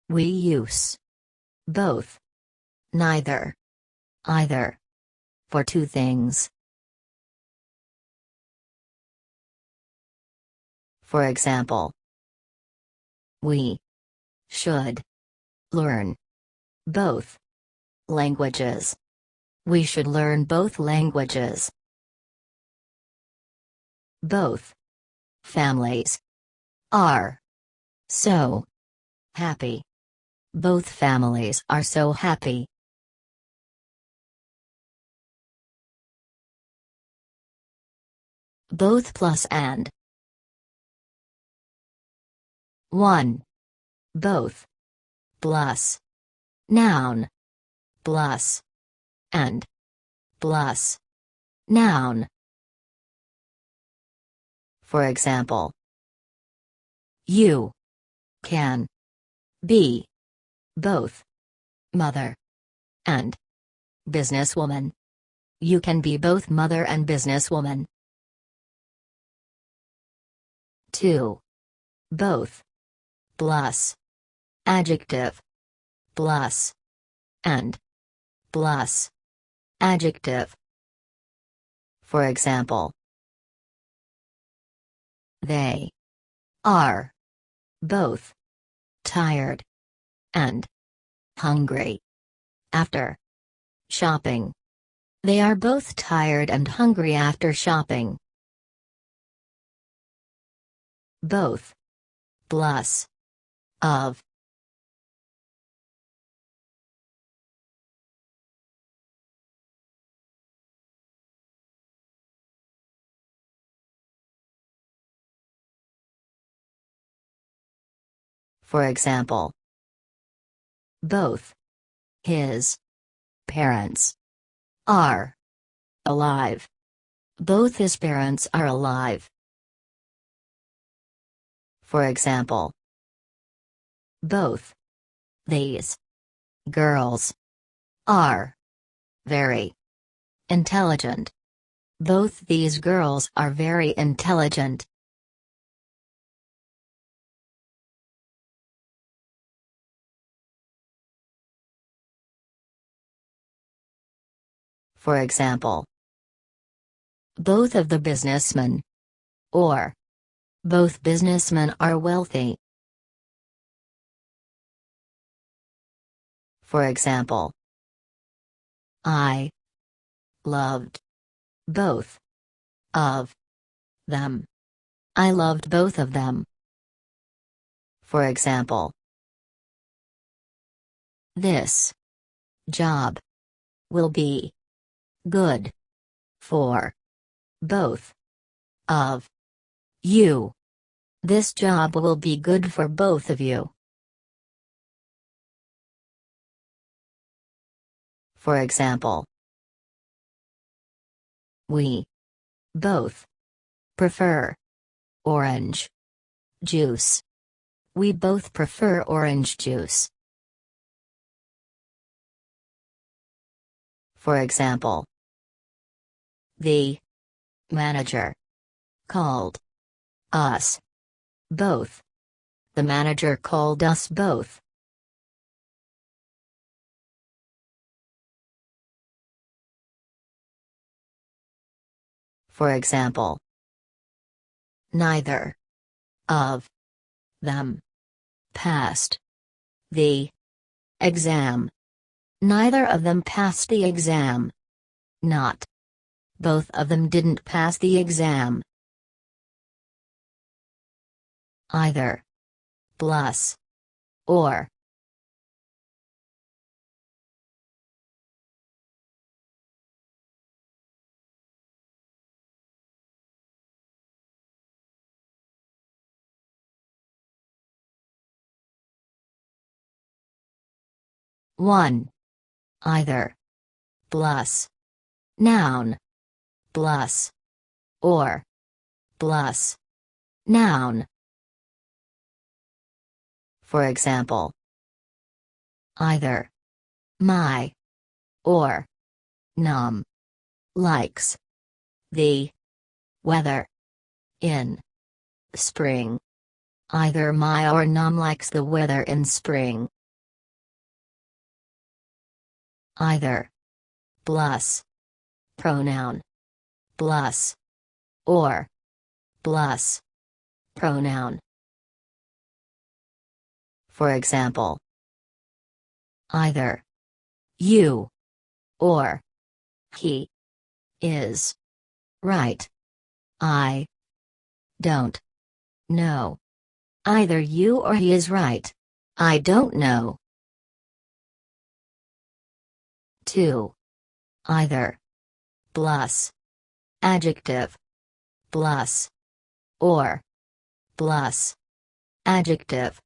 We use both, neither, either for two things. For example, we should learn both languages. We should learn both languages. Both families are so happy. Both families are so happy. Both plus and. 1. Both plus noun plus and plus noun. For example, you can be both mother and businesswoman. You can be both mother and businesswoman. 2. Both plus adjective plus and plus adjective. For example, they are both tired and hungry after shopping. They are both tired and hungry after shopping. Both plus of. For example, both his parents are alive. Both his parents are alive. For example, both these girls are very intelligent. Both these girls are very intelligent. For example, both of the businessmen, or both businessmen are wealthy. For example, I loved both of them. I loved both of them. For example, this job will be good for both of you. This job will be good for both of you. For example, we both prefer orange juice. We both prefer orange juice. For example, the manager called us both. The manager called us both. For example, neither of them passed the exam. Neither of them passed the exam. Not both of them didn't pass the exam. Either plus or. One. Either plus noun plus or plus noun. For example, either my or Nam likes the weather in spring. Either my or Nam likes the weather in spring. either, plus, pronoun, plus, or, plus, pronoun. For example, either you or he is right. I don't know. Either you or he is right. I don't know. 2. Either, plus, adjective, plus, or, plus, adjective.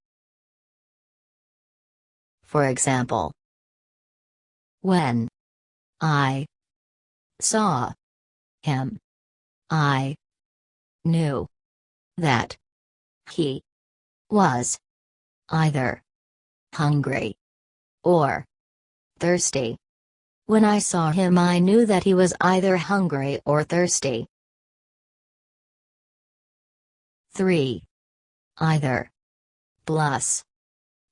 For example, when I saw him, I knew that he was either hungry or thirsty. When I saw him, I knew that he was either hungry or thirsty. 3. Either, plus,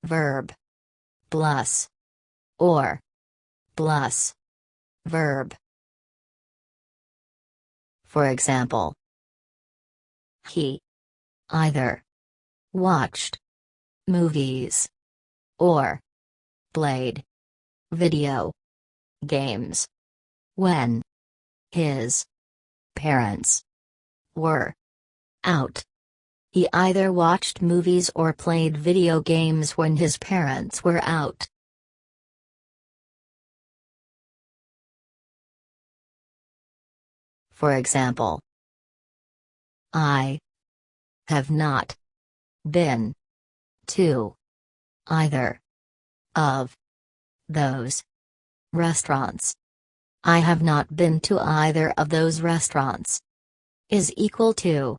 verb, plus, or, plus, verb. For example, he either watched movies or played video games when his parents were out. He either watched movies or played video games when his parents were out. For example, I have not been to either of those restaurants. I have not been to either of those restaurants is equal to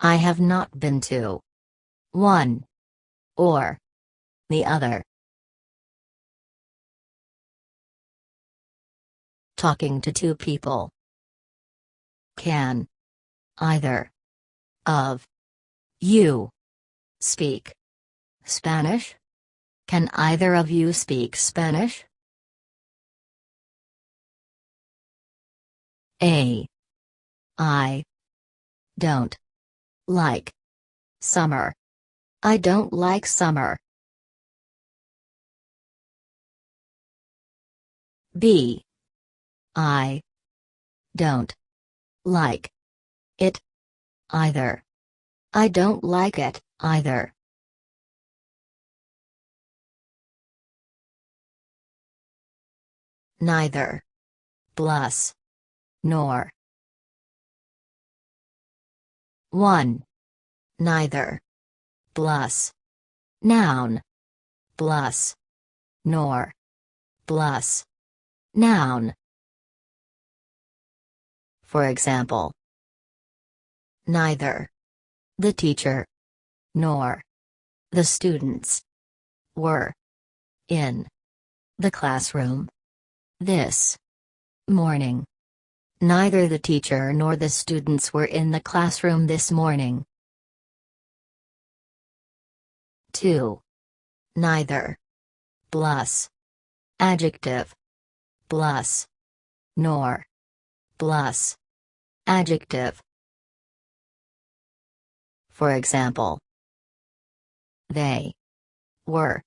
I have not been to one or the other. Talking to two people. Can either of you speak Spanish? Can either of you speak Spanish? A. I don't like summer. I don't like summer. B. I don't like it either. I don't like it either. Neither, plus, nor. 1. Neither, plus, noun, plus, nor, plus, noun. For example, neither the teacher nor the students were in the classroom this morning. Neither the teacher nor the students were in the classroom this morning. 2. Neither, plus, adjective, plus, nor, plus, adjective. For example, they were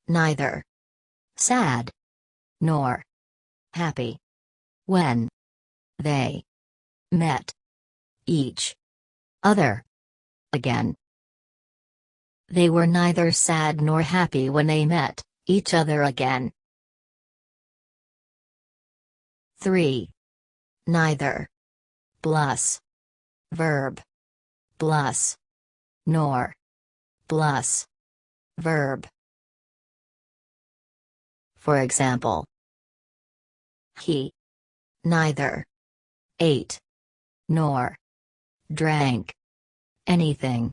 neither sad nor happy when they met each other again. They were neither sad nor happy when they met each other again. 3. Neither, plus, verb, plus, nor, plus, verb. For example, he neither ate nor drank anything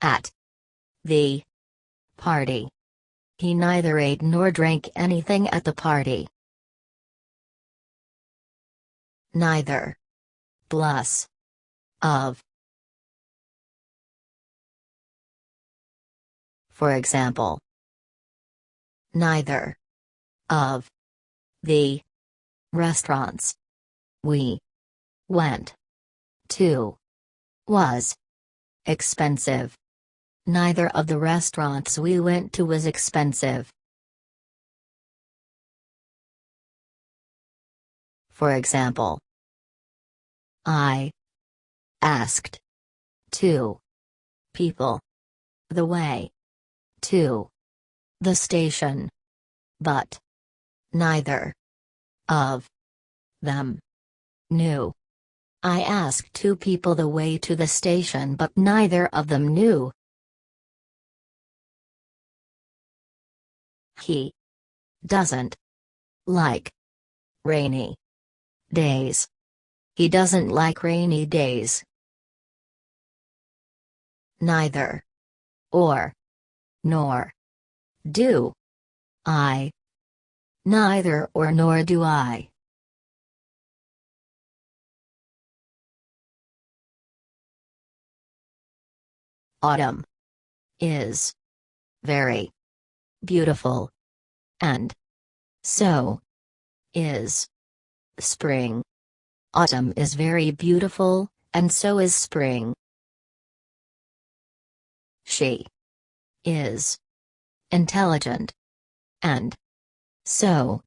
at the party. He neither ate nor drank anything at the party. Neither, plus, of. For example, neither of The restaurants we went to was expensive. Neither of the restaurants we went to was expensive. For example, I asked two people the way to the station, but neither of them knew. I asked two people the way to the station, but neither of them knew. He doesn't like rainy days. He doesn't like rainy days. Neither or nor do I. Neither or nor do I. Autumn is very beautiful, and so is spring. Autumn is very beautiful, and so is spring. She is intelligent, and so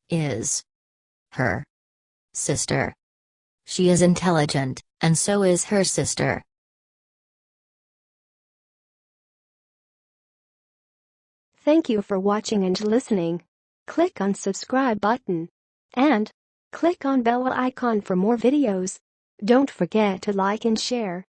is her sister. She is intelligent, and so is her sister. Thank you for watching and listening. Click on subscribe button and click on bell icon for more videos. Don't forget to like and share.